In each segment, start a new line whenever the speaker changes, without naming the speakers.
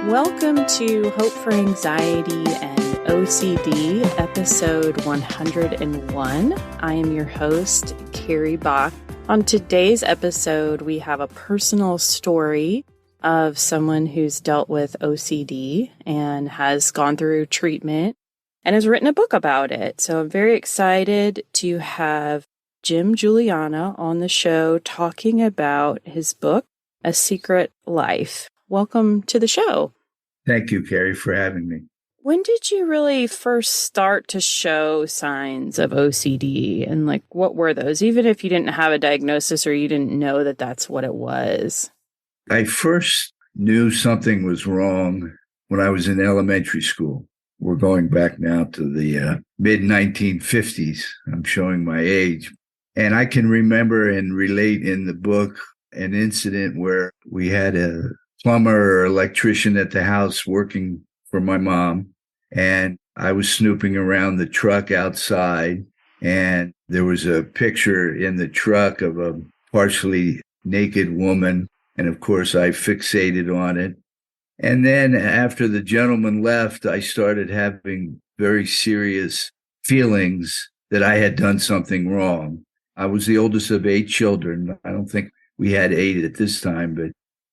Welcome to Hope for Anxiety and OCD, episode 101. I am your host, Carrie Bach. On today's episode, we have a personal story of someone who's dealt with OCD and has gone through treatment and has written a book about it. So I'm very excited to have Jim Juliana on the show talking about his book, A Secret Life. Welcome to the show.
Thank you, Carrie, for having me.
When did you really first start to show signs of OCD? And what were those? Even if you didn't have a diagnosis or you didn't know that that's what it was.
I first knew something was wrong when I was in elementary school. We're going back now to the mid-1950s. I'm showing my age. And I can remember and relate in the book an incident where we had a plumber or electrician at the house working for my mom. And I was snooping around the truck outside. And there was a picture in the truck of a partially naked woman. And of course, I fixated on it. And then after the gentleman left, I started having very serious feelings that I had done something wrong. I was the oldest of 8 children. I don't think we had 8 at this time, but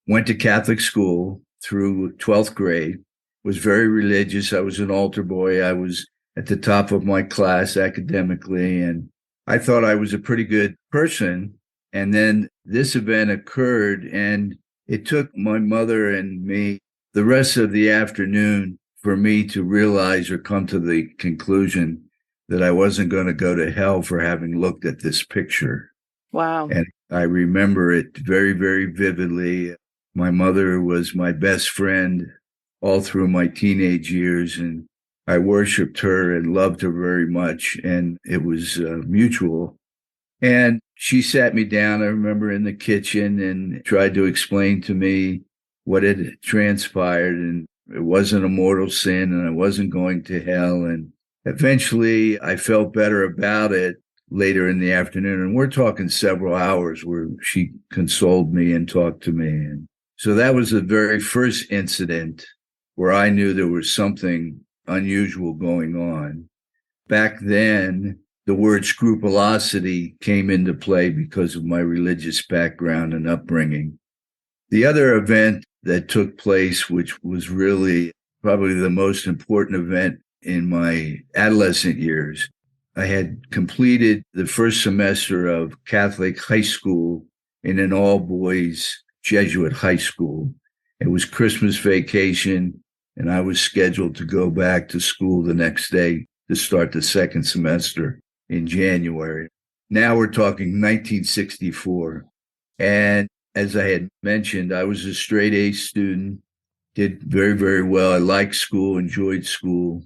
went to Catholic school through 12th grade, was very religious. I was an altar boy. I was at the top of my class academically, and I thought I was a pretty good person. And then this event occurred, and it took my mother and me the rest of the afternoon for me to realize or come to the conclusion that I wasn't going to go to hell for having looked at this picture.
Wow.
And I remember it very, very vividly. My mother was my best friend all through my teenage years, and I worshiped her and loved her very much, and it was mutual. And she sat me down, I remember, in the kitchen and tried to explain to me what had transpired, and it wasn't a mortal sin, and I wasn't going to hell. And eventually I felt better about it later in the afternoon, and we're talking several hours where she consoled me and talked to me. And so that was the very first incident where I knew there was something unusual going on. Back then, the word scrupulosity came into play because of my religious background and upbringing. The other event that took place, which was really probably the most important event in my adolescent years, I had completed the first semester of Catholic high school in an all-boys Jesuit high school. It was Christmas vacation, and I was scheduled to go back to school the next day to start the second semester in January. Now we're talking 1964. And as I had mentioned, I was a straight A student, did very, very well. I liked school, enjoyed school,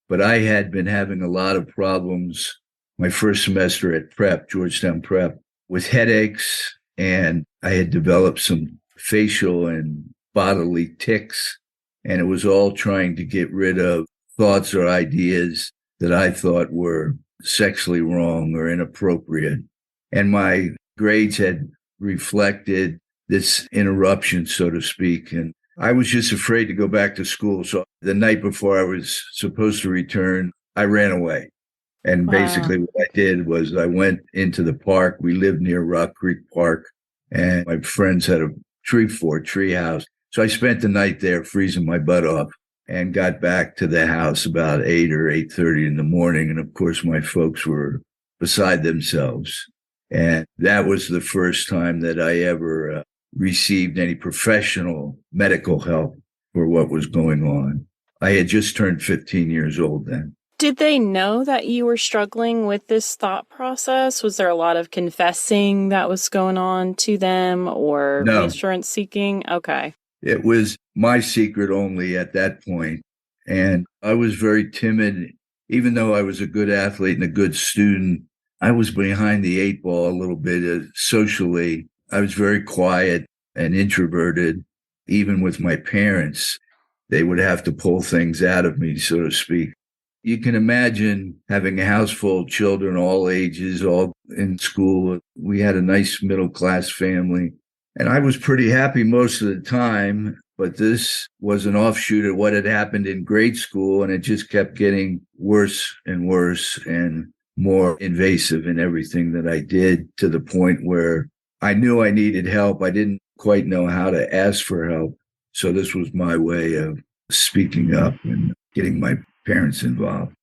but I had been having a lot of problems my first semester at Prep, Georgetown Prep, with headaches, and I had developed some facial and bodily tics, and it was all trying to get rid of thoughts or ideas that I thought were sexually wrong or inappropriate. And my grades had reflected this interruption, so to speak. And I was just afraid to go back to school. So the night before I was supposed to return, I ran away. And basically what I did was I went into the park. We lived near Rock Creek Park, and my friends had a tree house. So I spent the night there freezing my butt off and got back to the house about 8 or 8:30 in the morning. And of course, my folks were beside themselves. And that was the first time that I ever received any professional medical help for what was going on. I had just turned 15 years old then.
Did they know that you were struggling with this thought process? Was there a lot of confessing that was going on to them or reassurance seeking? Okay.
It was my secret only at that point. And I was very timid. Even though I was a good athlete and a good student, I was behind the 8 ball a little bit socially. I was very quiet and introverted. Even with my parents, they would have to pull things out of me, so to speak. You can imagine having a house full of children, all ages, all in school. We had a nice middle-class family. And I was pretty happy most of the time. But this was an offshoot of what had happened in grade school, and it just kept getting worse and worse and more invasive in everything that I did, to the point where I knew I needed help. I didn't quite know how to ask for help. So this was my way of speaking up and getting my parents involved.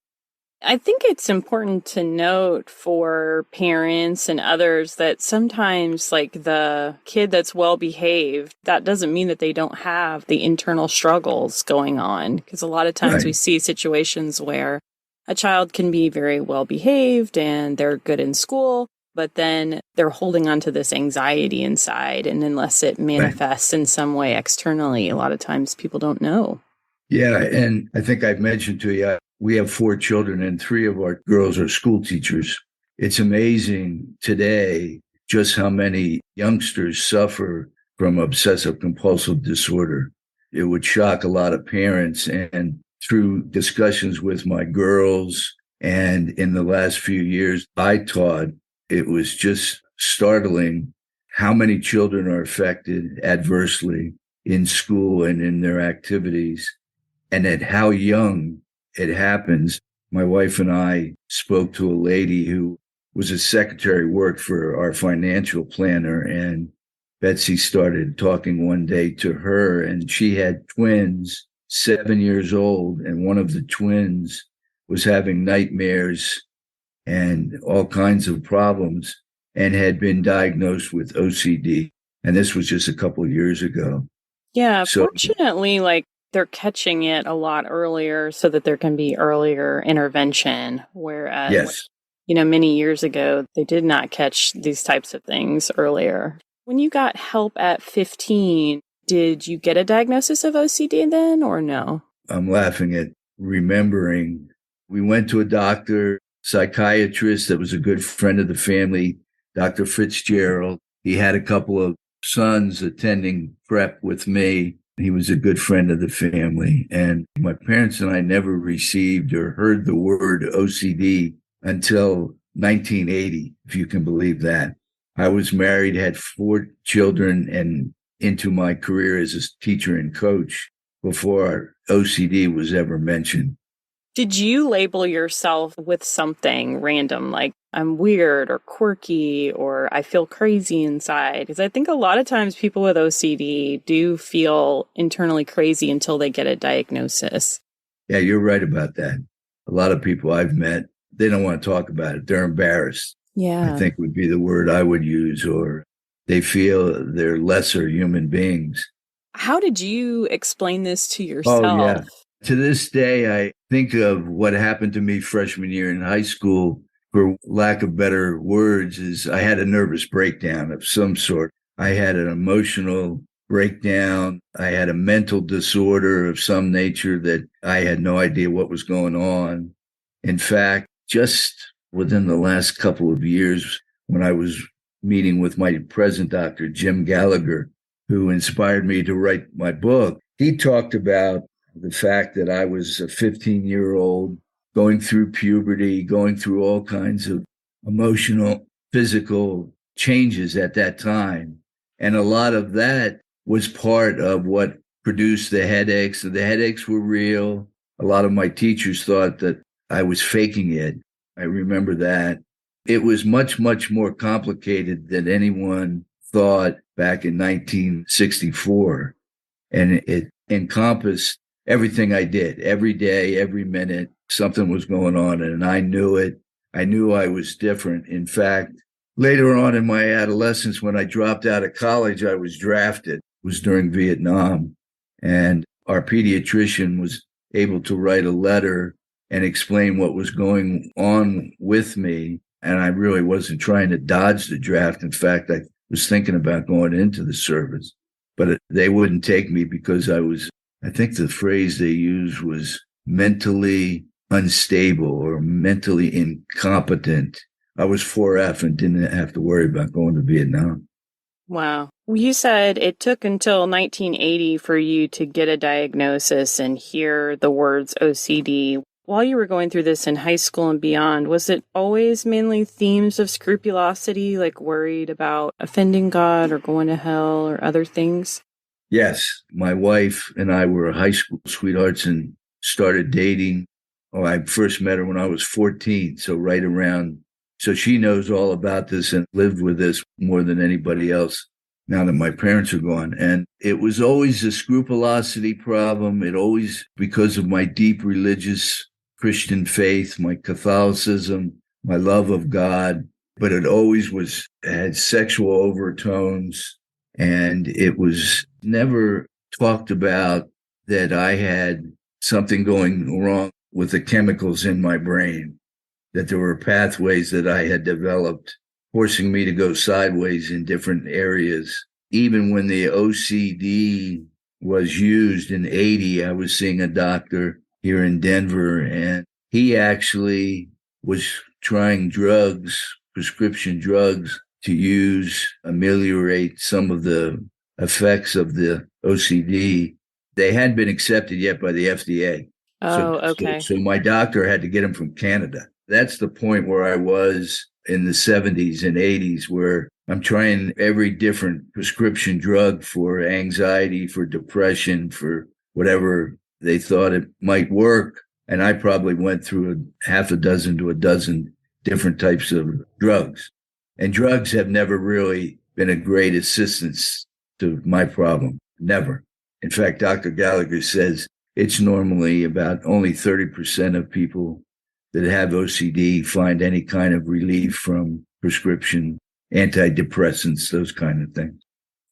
I think it's important to note for parents and others that sometimes, like, the kid that's well behaved, that doesn't mean that they don't have the internal struggles going on. Because a lot of times we
Right.
see situations where a child can be very well behaved and they're good in school, but then they're holding on to this anxiety inside. And unless it
Right.
manifests in some way externally, a lot of times people don't know.
Yeah. And I think I've mentioned to you, we have 4 children and 3 of our girls are school teachers. It's amazing today just how many youngsters suffer from obsessive compulsive disorder. It would shock a lot of parents. And through discussions with my girls and in the last few years I taught, it was just startling how many children are affected adversely in school and in their activities, and at how young it happens. My wife and I spoke to a lady who was a secretary, worked for our financial planner, and Betsy started talking one day to her, and she had twins, 7 years old, and one of the twins was having nightmares and all kinds of problems and had been diagnosed with OCD. And this was just a couple of years ago.
Yeah,
So,
fortunately, like, they're catching it a lot earlier so that there can be earlier intervention. Whereas,
yes.
many years ago, they did not catch these types of things earlier. When you got help at 15, did you get a diagnosis of OCD then or no?
I'm laughing at remembering we went to a doctor, psychiatrist that was a good friend of the family, Dr. Fitzgerald. He had a couple of sons attending prep with me. He was a good friend of the family. And my parents and I never received or heard the word OCD until 1980, if you can believe that. I was married, had 4 children, and into my career as a teacher and coach before OCD was ever mentioned.
Did you label yourself with something random, like I'm weird or quirky or I feel crazy inside? Because I think a lot of times people with OCD do feel internally crazy until they get a diagnosis.
Yeah, you're right about that. A lot of people I've met, they don't want to talk about it. They're embarrassed, I
Yeah.
think would be the word I would use, or they feel they're lesser human beings.
How did you explain this to
Oh, yeah.
yourself?
To this day, I think of what happened to me freshman year in high school, for lack of better words, is I had a nervous breakdown of some sort. I had an emotional breakdown. I had a mental disorder of some nature that I had no idea what was going on. In fact, just within the last couple of years, when I was meeting with my present doctor, Jim Gallagher, who inspired me to write my book, he talked about the fact that I was a 15-year-old going through puberty, going through all kinds of emotional, physical changes at that time. And a lot of that was part of what produced the headaches. The headaches were real. A lot of my teachers thought that I was faking it. I remember that. It was much, much more complicated than anyone thought back in 1964. And it encompassed everything I did. Every day, every minute, something was going on, and I knew it. I knew I was different. In fact, later on in my adolescence, when I dropped out of college, I was drafted. It was during Vietnam. And our pediatrician was able to write a letter and explain what was going on with me. And I really wasn't trying to dodge the draft. In fact, I was thinking about going into the service, but they wouldn't take me because I think the phrase they used was mentally unstable or mentally incompetent. I was 4F and didn't have to worry about going to Vietnam.
Wow. Well, you said it took until 1980 for you to get a diagnosis and hear the words OCD. While you were going through this in high school and beyond, was it always mainly themes of scrupulosity, like worried about offending God or going to hell or other things?
Yes, my wife and I were high school sweethearts and started dating. Oh, I first met her when I was 14, so right around. So she knows all about this and lived with this more than anybody else now that my parents are gone. And it was always a scrupulosity problem. It always, because of my deep religious Christian faith, my Catholicism, my love of God, but it always had sexual overtones, and it was never talked about that I had something going wrong with the chemicals in my brain, that there were pathways that I had developed forcing me to go sideways in different areas. Even when the OCD was used in 80, I was seeing a doctor here in Denver, and he actually was trying drugs, prescription drugs, to ameliorate some of the effects of the OCD. They hadn't been accepted yet by the FDA.
Oh, okay.
So my doctor had to get them from Canada. That's the point where I was in the 70s and 80s, where I'm trying every different prescription drug for anxiety, for depression, for whatever they thought it might work. And I probably went through half a dozen to a dozen different types of drugs. And drugs have never really been a great assistance to my problem. Never. In fact, Dr. Gallagher says it's normally about only 30% of people that have OCD find any kind of relief from prescription antidepressants, those kind of things.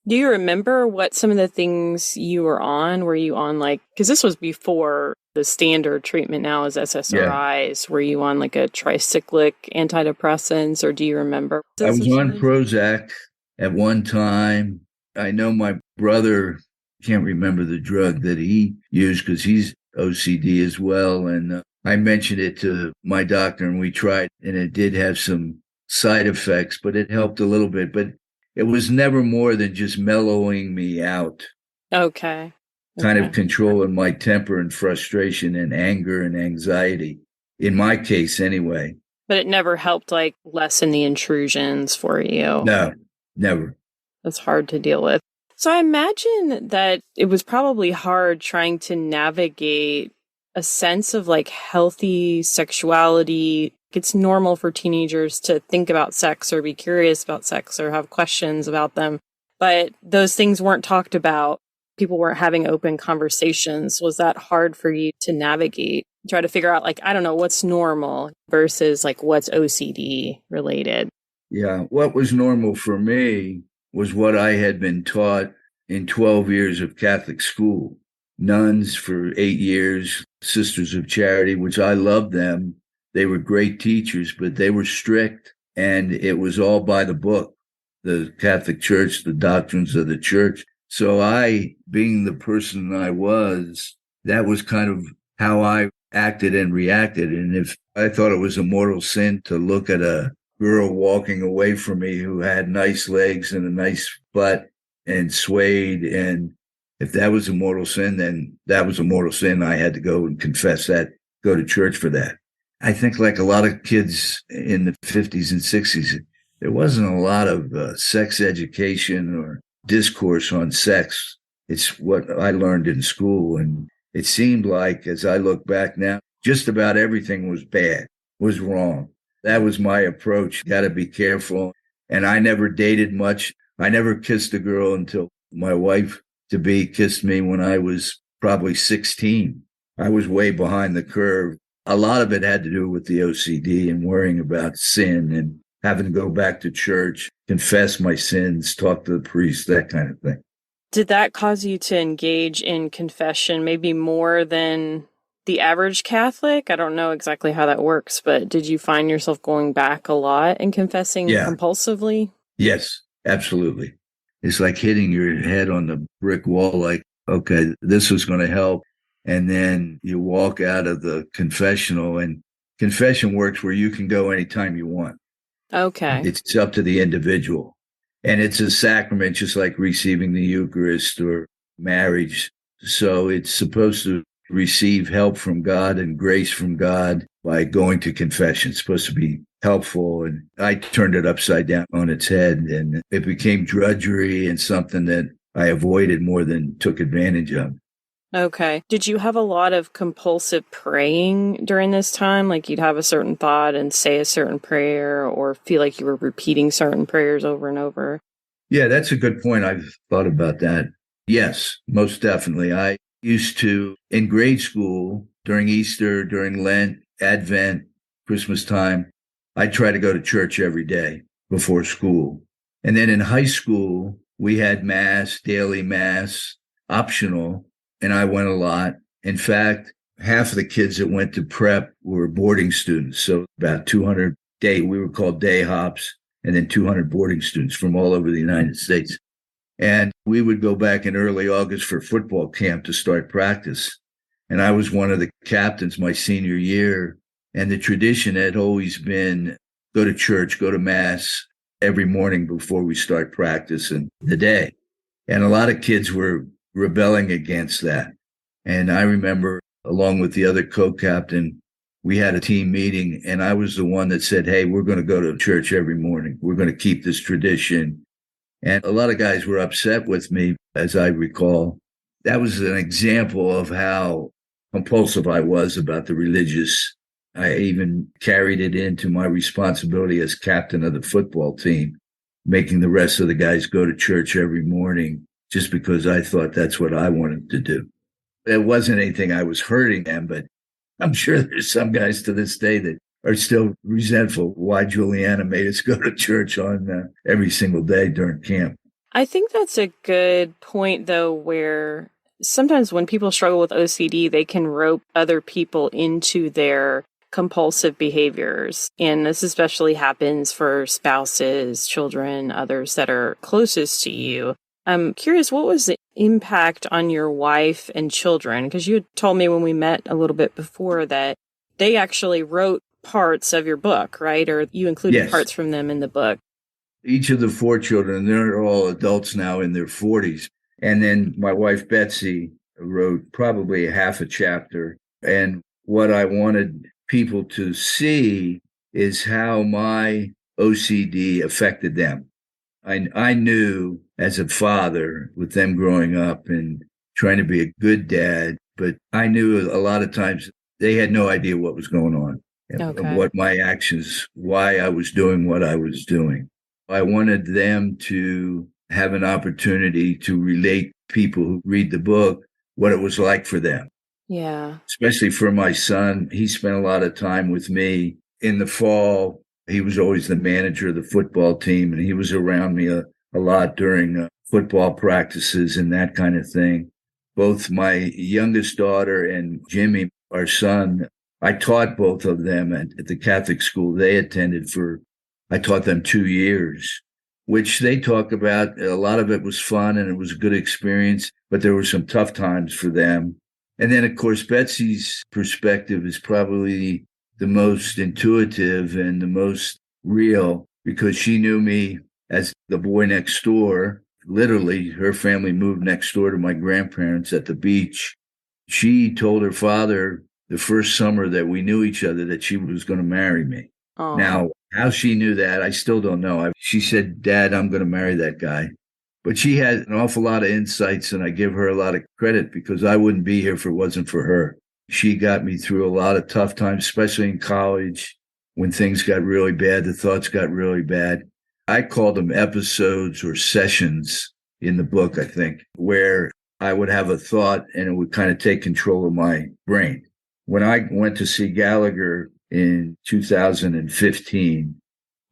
Do you remember what some of the things you were on? Were you on because this was before the standard treatment now is SSRIs. Yeah. Were you on a tricyclic antidepressants, or do you remember?
I was on Prozac at one time. I know my brother can't remember the drug that he used because he's OCD as well. And I mentioned it to my doctor and we tried, and it did have some side effects, but it helped a little bit. But it was never more than just mellowing me out.
Okay.
Kind of controlling my temper and frustration and anger and anxiety, in my case anyway.
But it never helped lessen the intrusions for you.
No, never.
That's hard to deal with. So I imagine that it was probably hard trying to navigate a sense of healthy sexuality. It's normal for teenagers to think about sex or be curious about sex or have questions about them. But those things weren't talked about. People weren't having open conversations. Was that hard for you to navigate? Try to figure out, I don't know, what's normal versus what's OCD related?
Yeah. What was normal for me was what I had been taught in 12 years of Catholic school. Nuns for 8 years, Sisters of Charity, which I loved them. They were great teachers, but they were strict, and it was all by the book, the Catholic Church, the doctrines of the church. So I, being the person I was, that was kind of how I acted and reacted. And if I thought it was a mortal sin to look at a girl walking away from me who had nice legs and a nice butt and swayed, and if that was a mortal sin, then that was a mortal sin. I had to go and confess that, go to church for that. I think a lot of kids in the 50s and 60s, there wasn't a lot of sex education or discourse on sex. It's what I learned in school. And it seemed like, as I look back now, just about everything was bad, was wrong. That was my approach. Got to be careful. And I never dated much. I never kissed a girl until my wife-to-be kissed me when I was probably 16. I was way behind the curve. A lot of it had to do with the OCD and worrying about sin and having to go back to church, confess my sins, talk to the priest, that kind of thing.
Did that cause you to engage in confession maybe more than the average Catholic? I don't know exactly how that works, but did you find yourself going back a lot and confessing compulsively?
Yes, absolutely. It's like hitting your head on the brick wall, okay, this was going to help. And then you walk out of the confessional, and confession works where you can go anytime you want.
Okay.
It's up to the individual. And it's a sacrament, just like receiving the Eucharist or marriage. So it's supposed to receive help from God and grace from God by going to confession. It's supposed to be helpful. And I turned it upside down on its head, and it became drudgery and something that I avoided more than took advantage of.
Okay. Did you have a lot of compulsive praying during this time? Like you'd have a certain thought and say a certain prayer or feel like you were repeating certain prayers over and over?
Yeah, that's a good point. I've thought about that. Yes, most definitely. I used to, in grade school, during Easter, during Lent, Advent, Christmas time, I'd try to go to church every day before school. And then in high school, we had mass, daily mass, optional, and I went a lot. In fact, half of the kids that went to prep were boarding students. So about 200 we were called day hops, and then 200 boarding students from all over the United States. And we would go back in early August for football camp to start practice. And I was one of the captains my senior year. And the tradition had always been go to church, go to mass every morning before we start practice and the day. And a lot of kids were rebelling against that. And I remember, along with the other co-captain, we had a team meeting, and I was the one that said, hey, we're going to go to church every morning. We're going to keep this tradition. And a lot of guys were upset with me, as I recall. That was an example of how compulsive I was about the religious. I even carried it into my responsibility as captain of the football team, making the rest of the guys go to church every morning just because I thought that's what I wanted to do. It wasn't anything I was hurting them, but I'm sure there's some guys to this day that are still resentful why Juliana made us go to church on every single day during camp.
I think that's a good point, though, where sometimes when people struggle with OCD, they can rope other people into their compulsive behaviors. And this especially happens for spouses, children, others that are closest to you. I'm curious, what was the impact on your wife and children? Because you had told me when we met a little bit before that they actually wrote parts of your book, right? Or you included parts from them in the book.
Each of the four children, they're all adults now in their 40s. And then my wife, Betsy, wrote probably a half a chapter. And what I wanted people to see is how my OCD affected them. I knew as a father, with them growing up and trying to be a good dad, but I knew a lot of times they had no idea what was going on, what my actions, why I was doing what I was doing. I wanted them to have an opportunity to relate people who read the book, what it was like for them.
Yeah.
Especially for my son. He spent a lot of time with me in the fall. He was always the manager of the football team, and he was around me a lot during football practices and that kind of thing. Both my youngest daughter and Jimmy, our son, I taught both of them at the Catholic school they attended I taught them 2 years, which they talk about. A lot of it was fun and it was a good experience, but there were some tough times for them. And then, of course, Betsy's perspective is probably the most intuitive and the most real because she knew me as the boy next door. Literally, her family moved next door to my grandparents at the beach. She told her father the first summer that we knew each other that she was going to marry me. Aww. Now, how she knew that, I still don't know. She said, Dad, I'm going to marry that guy. But she had an awful lot of insights, and I give her a lot of credit because I wouldn't be here if it wasn't for her. She got me through a lot of tough times, especially in college when things got really bad, the thoughts got really bad. I called them episodes or sessions in the book, I think, where I would have a thought and it would kind of take control of my brain. When I went to see Gallagher in 2015,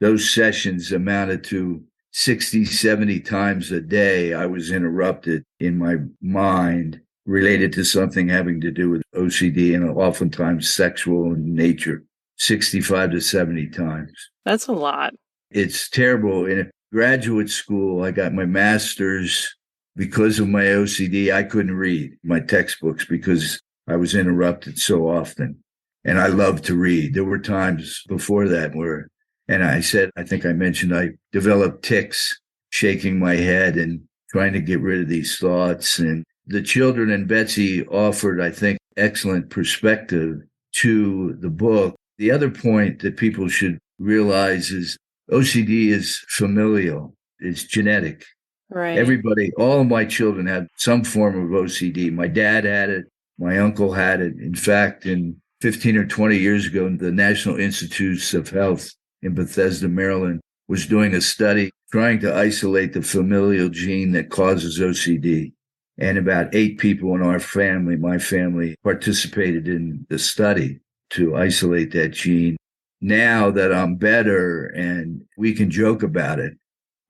those sessions amounted to 60, 70 times a day. I was interrupted in my mind related to something having to do with OCD and oftentimes sexual in nature, 65 to 70 times.
That's a lot.
It's terrible. In graduate school, I got my master's. Because of my OCD, I couldn't read my textbooks because I was interrupted so often. And I love to read. There were times before that where, and I think I mentioned, I developed tics, shaking my head and trying to get rid of these thoughts. And the children and Betsy offered, I think, excellent perspective to the book. The other point that people should realize is OCD is familial, it's genetic.
Right.
Everybody, all of my children had some form of OCD. My dad had it. My uncle had it. In fact, in 15 or 20 years ago, the National Institutes of Health in Bethesda, Maryland, was doing a study trying to isolate the familial gene that causes OCD. And about 8 people in our family, my family, participated in the study to isolate that gene. Now that I'm better and we can joke about it,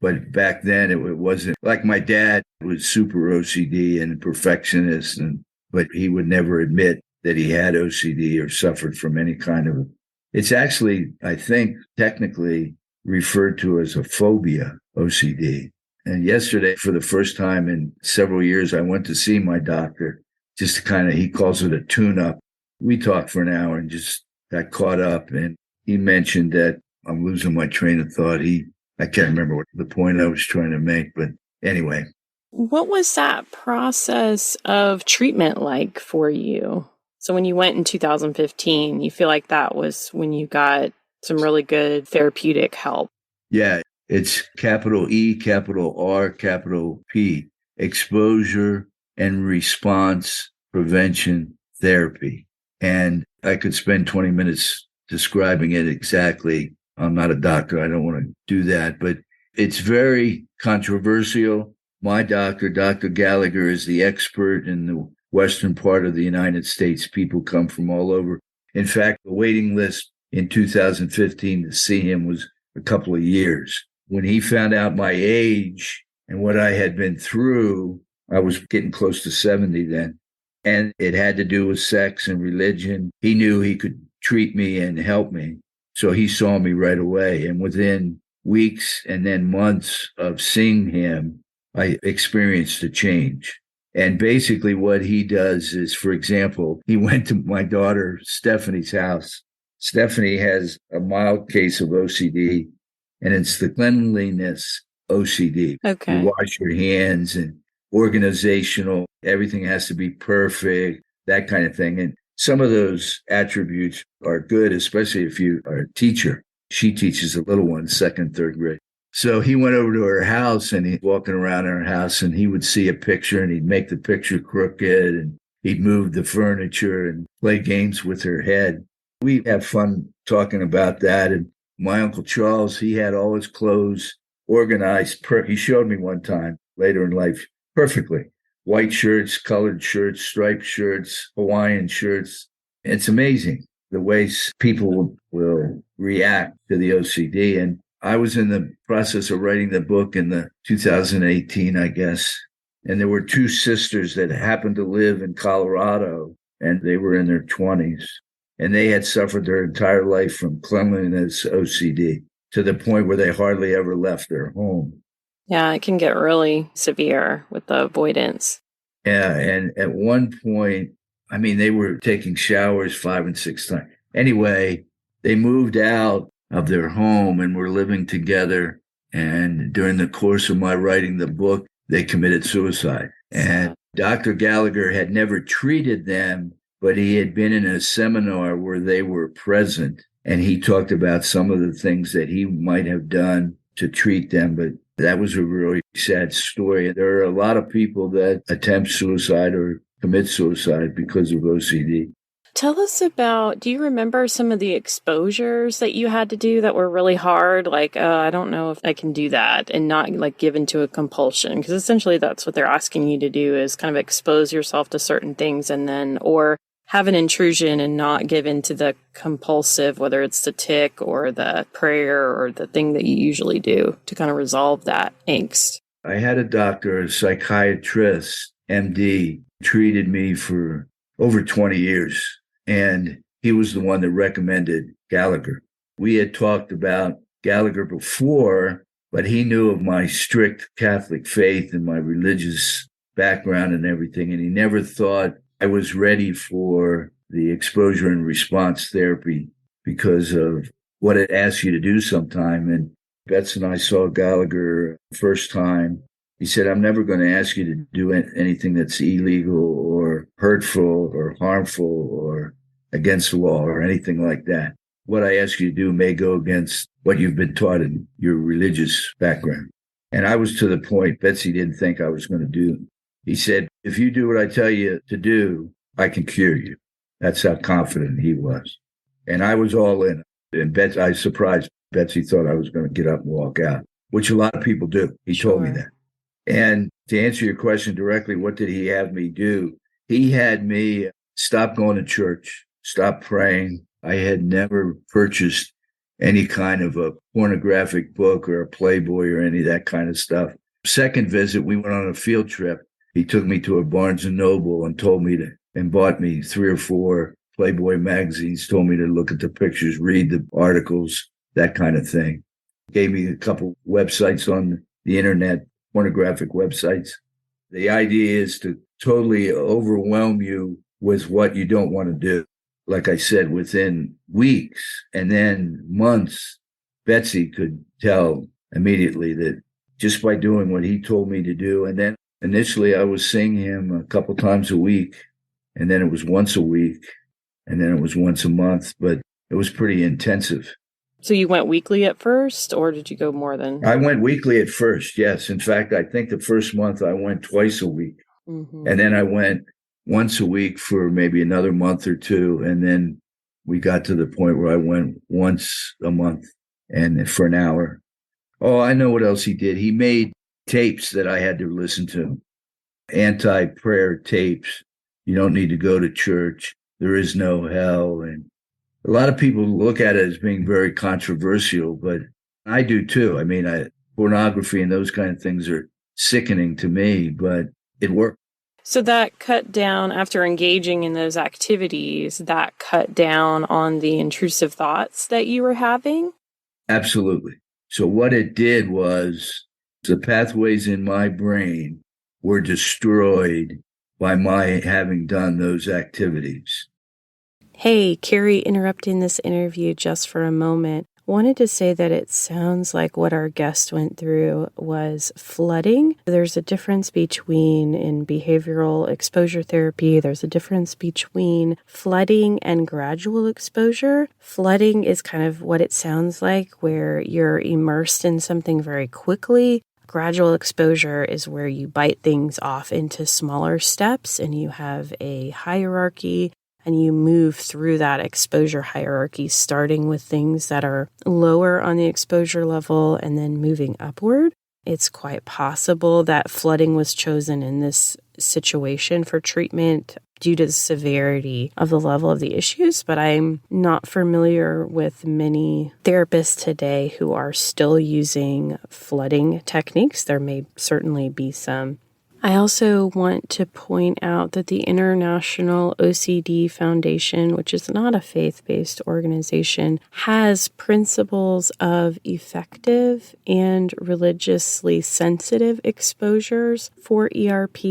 but back then it wasn't like my dad was super OCD and perfectionist, but he would never admit that he had OCD or suffered from any kind of. It's actually, I think, technically referred to as a phobia, OCD. And yesterday, for the first time in several years, I went to see my doctor just to kind of, he calls it a tune up. We talked for an hour and just got caught up. And he mentioned that I'm losing my train of thought. I can't remember what the point I was trying to make, but anyway.
What was that process of treatment like for you? So when you went in 2015, you feel like that was when you got some really good therapeutic help.
Yeah, it's capital E, capital R, capital P, exposure and response prevention therapy. And I could spend 20 minutes describing it exactly. I'm not a doctor. I don't want to do that, but it's very controversial. My doctor, Dr. Gallagher, is the expert in the western part of the United States. People come from all over. In fact, the waiting list in 2015 to see him was a couple of years. When he found out my age and what I had been through, I was getting close to 70 then. And it had to do with sex and religion. He knew he could treat me and help me. So he saw me right away. And within weeks and then months of seeing him, I experienced a change. And basically what he does is, for example, he went to my daughter Stephanie's house. Stephanie has a mild case of OCD, and it's the cleanliness OCD.
Okay.
You wash your hands and organizational, everything has to be perfect, that kind of thing. And some of those attributes are good, especially if you are a teacher. She teaches the little ones, second, third grade. So he went over to her house and he's walking around her house and he would see a picture and he'd make the picture crooked and he'd move the furniture and play games with her head. We have fun talking about that. And my Uncle Charles, he had all his clothes organized. He showed me one time later in life perfectly. White shirts, colored shirts, striped shirts, Hawaiian shirts. It's amazing the way people will react to the OCD. And I was in the process of writing the book in the 2018, I guess. And there were 2 sisters that happened to live in Colorado, and they were in their 20s. And they had suffered their entire life from cleanliness OCD to the point where they hardly ever left their home.
Yeah, it can get really severe with the avoidance.
Yeah, and at one point, I mean, they were taking showers 5 and 6 times. Anyway, they moved out of their home and were living together. And during the course of my writing the book, they committed suicide. And Dr. Gallagher had never treated them, but he had been in a seminar where they were present. And he talked about some of the things that he might have done to treat them. But that was a really sad story. There are a lot of people that attempt suicide or commit suicide because of OCD.
Tell us about, do you remember some of the exposures that you had to do that were really hard? Like, I don't know if I can do that, and not like given to a compulsion, because essentially that's what they're asking you to do, is kind of expose yourself to certain things and then, or have an intrusion and not give in to the compulsive, whether it's the tick or the prayer or the thing that you usually do to kind of resolve that angst.
I had a doctor, a psychiatrist, MD, treated me for over 20 years. And he was the one that recommended Gallagher. We had talked about Gallagher before, but he knew of my strict Catholic faith and my religious background and everything. And he never thought I was ready for the exposure and response therapy because of what it asks you to do sometime. And Betts and I saw Gallagher first time. He said, I'm never going to ask you to do anything that's illegal or hurtful or harmful or against the law or anything like that. What I ask you to do may go against what you've been taught in your religious background. And I was to the point Betsy didn't think I was going to do. He said, if you do what I tell you to do, I can cure you. That's how confident he was. And I was all in. And I was surprised Betsy thought I was going to get up and walk out, which a lot of people do. He told me that. And to answer your question directly, what did he have me do? He had me stop going to church, stop praying. I had never purchased any kind of a pornographic book or a Playboy or any of that kind of stuff. Second visit, we went on a field trip. He took me to a Barnes and Noble and bought me 3 or 4 Playboy magazines, told me to look at the pictures, read the articles, that kind of thing. Gave me a couple websites on the internet, pornographic websites. The idea is to totally overwhelm you with what you don't want to do. Like I said, within weeks and then months, Betsy could tell immediately that just by doing what he told me to do. And then initially I was seeing him a couple times a week, and then it was once a week, and then it was once a month, but it was pretty intensive.
So you went weekly at first, or did you go more than?
I went weekly at first, yes. In fact, I think the first month I went twice a week. Mm-hmm. And then I went once a week for maybe another month or 2. And then we got to the point where I went once a month and for an hour. Oh, I know what else he did. He made tapes that I had to listen to. Anti-prayer tapes. You don't need to go to church. There is no hell. And a lot of people look at it as being very controversial, but I do too. I mean, pornography and those kind of things are sickening to me, but it worked.
So that cut down, after engaging in those activities, that cut down on the intrusive thoughts that you were having?
Absolutely. So what it did was the pathways in my brain were destroyed by my having done those activities.
Hey, Carrie, interrupting this interview just for a moment. Wanted to say that it sounds like what our guest went through was flooding. There's a difference between, in behavioral exposure therapy, there's a difference between flooding and gradual exposure. Flooding is kind of what it sounds like, where you're immersed in something very quickly. Gradual exposure is where you bite things off into smaller steps and you have a hierarchy. And you move through that exposure hierarchy, starting with things that are lower on the exposure level and then moving upward. It's quite possible that flooding was chosen in this situation for treatment due to the severity of the level of the issues, but I'm not familiar with many therapists today who are still using flooding techniques. There may certainly be some. I also want to point out that the International OCD Foundation, which is not a faith-based organization, has principles of effective and religiously sensitive exposures for ERP.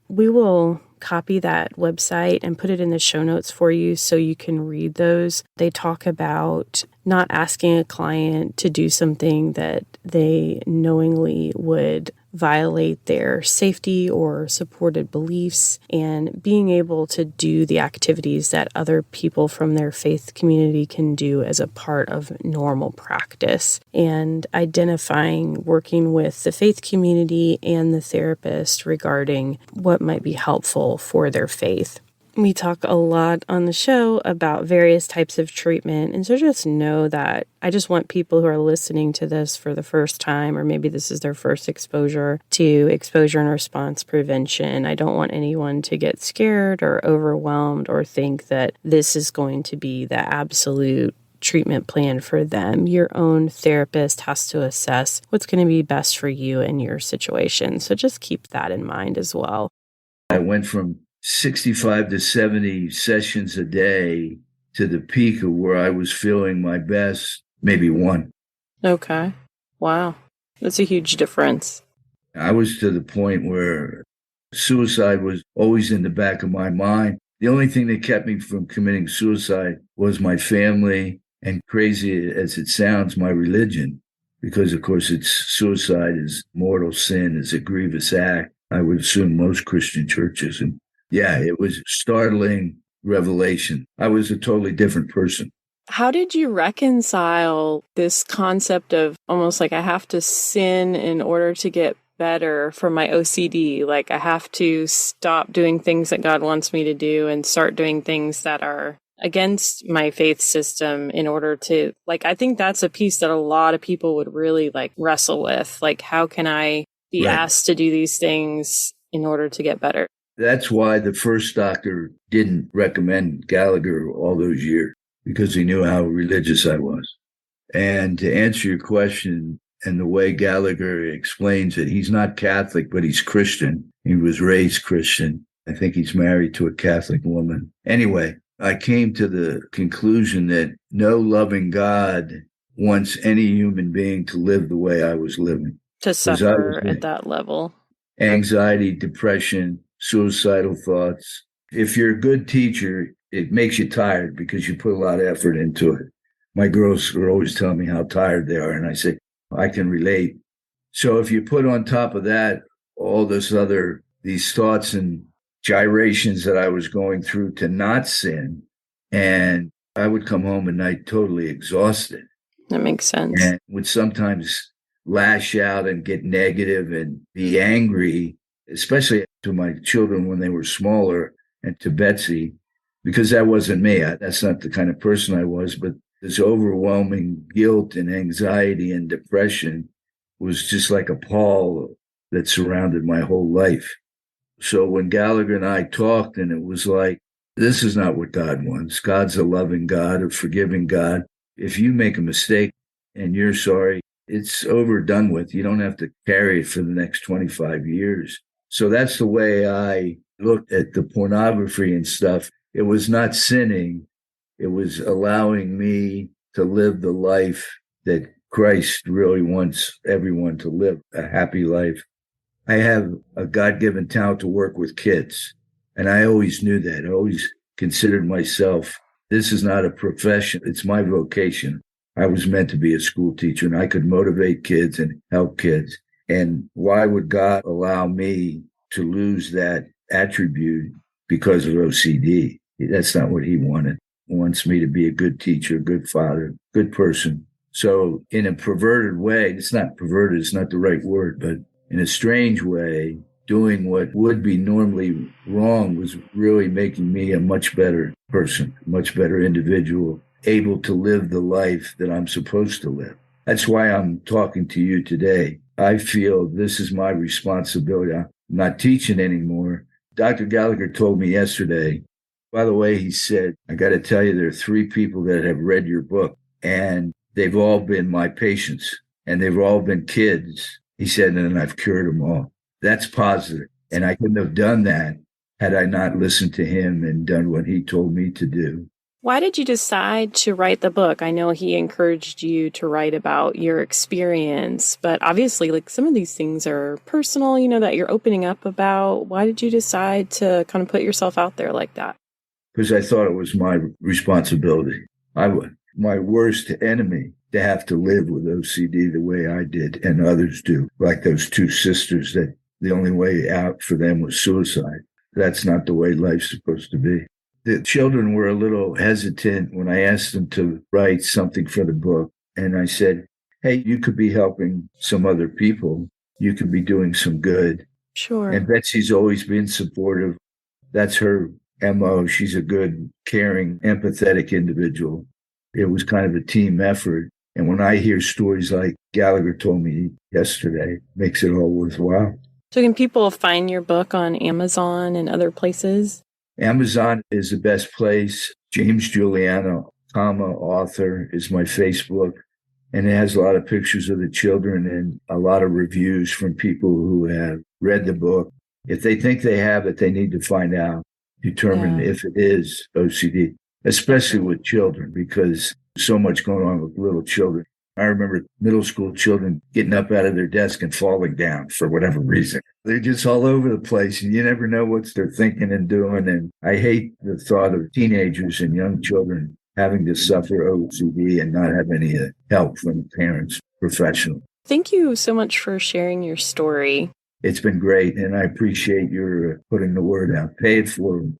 We will copy that website and put it in the show notes for you so you can read those. They talk about not asking a client to do something that they knowingly would violate their safety or supported beliefs, and being able to do the activities that other people from their faith community can do as a part of normal practice, and identifying, working with the faith community and the therapist regarding what might be helpful for their faith. We talk a lot on the show about various types of treatment, and so just know that I just want people who are listening to this for the first time, or maybe this is their first exposure to exposure and response prevention. I don't want anyone to get scared or overwhelmed or think that this is going to be the absolute treatment plan for them. Your own therapist has to assess what's going to be best for you and your situation. So just keep that in mind as well.
I went from 65 to 70 sessions a day to the peak of where I was feeling my best, maybe 1.
Okay. Wow. That's a huge difference.
I was to the point where suicide was always in the back of my mind. The only thing that kept me from committing suicide was my family, and crazy as it sounds, my religion, because of course suicide is mortal sin, is a grievous act. I would assume most Christian churches. And yeah, it was a startling revelation. I was a totally different person.
How did you reconcile this concept of almost like I have to sin in order to get better for my OCD? Like I have to stop doing things that God wants me to do and start doing things that are against my faith system in order to, like, I think that's a piece that a lot of people would really like wrestle with. Like, how can I be asked to do these things in order to get better?
That's why the first doctor didn't recommend Gallagher all those years, because he knew how religious I was. And to answer your question, and the way Gallagher explains it, he's not Catholic, but he's Christian. He was raised Christian. I think he's married to a Catholic woman. Anyway, I came to the conclusion that no loving God wants any human being to live the way I was living.
To suffer at that level.
Anxiety, depression, suicidal thoughts. If you're a good teacher, it makes you tired because you put a lot of effort into it. My girls are always telling me how tired they are, and I say, I can relate. So if you put on top of that all these thoughts and gyrations that I was going through to not sin, and I would come home at night totally exhausted.
That makes sense.
And would sometimes lash out and get negative and be angry, especially to my children when they were smaller and to Betsy, because that wasn't me. That's not the kind of person I was. But this overwhelming guilt and anxiety and depression was just like a pall that surrounded my whole life. So when Gallagher and I talked, and it was like, this is not what God wants. God's a loving God, a forgiving God. If you make a mistake and you're sorry, it's overdone with. You don't have to carry it for the next 25 years. So that's the way I looked at the pornography and stuff. It was not sinning. It was allowing me to live the life that Christ really wants everyone to live, a happy life. I have a God-given talent to work with kids, and I always knew that. I always considered myself, this is not a profession, it's my vocation. I was meant to be a school teacher, and I could motivate kids and help kids. And why would God allow me to lose that attribute because of OCD? That's not what he wanted. He wants me to be a good teacher, a good father, good person. So in a perverted way, it's not perverted, it's not the right word, but in a strange way, doing what would be normally wrong was really making me a much better person, much better individual, able to live the life that I'm supposed to live. That's why I'm talking to you today. I feel this is my responsibility. I'm not teaching anymore. Dr. Gallagher told me yesterday, by the way, he said, I got to tell you, there are 3 people that have read your book, and they've all been my patients, and they've all been kids. He said, and I've cured them all. That's positive. And I couldn't have done that had I not listened to him and done what he told me to do.
Why did you decide to write the book? I know he encouraged you to write about your experience, but obviously, like, some of these things are personal, that you're opening up about. Why did you decide to kind of put yourself out there like that?
Because I thought it was my responsibility. My worst enemy to have to live with OCD the way I did and others do, like those 2 sisters that the only way out for them was suicide. That's not the way life's supposed to be. The children were a little hesitant when I asked them to write something for the book. And I said, hey, you could be helping some other people. You could be doing some good.
Sure.
And Betsy's always been supportive. That's her MO. She's a good, caring, empathetic individual. It was kind of a team effort. And when I hear stories like Gallagher told me yesterday, it makes it all worthwhile.
So can people find your book on Amazon and other places?
Amazon is the best place. James Juliana, author, is my Facebook. And it has a lot of pictures of the children and a lot of reviews from people who have read the book. If they think they have it, they need to find out, determine if it is OCD, especially with children, because there's so much going on with little children. I remember middle school children getting up out of their desk and falling down for whatever reason. They're just all over the place, and you never know what they're thinking and doing. And I hate the thought of teenagers and young children having to suffer OCD and not have any help from parents, professional.
Thank you so much for sharing your story.
It's been great, and I appreciate your putting the word out. Pay it forward.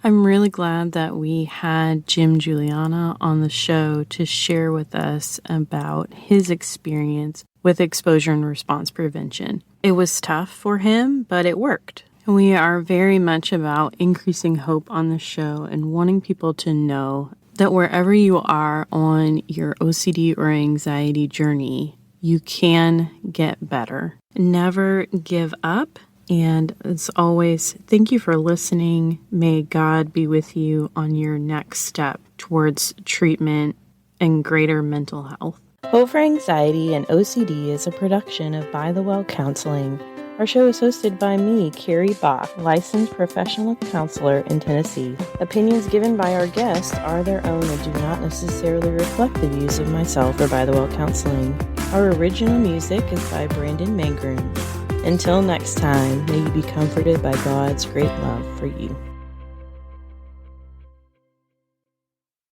I'm really glad that we had Jim Juliana on the show to share with us about his experience with exposure and response prevention. It was tough for him, but it worked. We are very much about increasing hope on the show and wanting people to know that wherever you are on your OCD or anxiety journey, you can get better. Never give up. And as always, thank you for listening. May God be with you on your next step towards treatment and greater mental health. Hope for Anxiety and OCD is a production of By the Well Counseling. Our show is hosted by me, Carrie Bach, licensed professional counselor in Tennessee. Opinions given by our guests are their own and do not necessarily reflect the views of myself or By the Well Counseling. Our original music is by Brandon Mangroom. Until next time, may you be comforted by God's great love for you.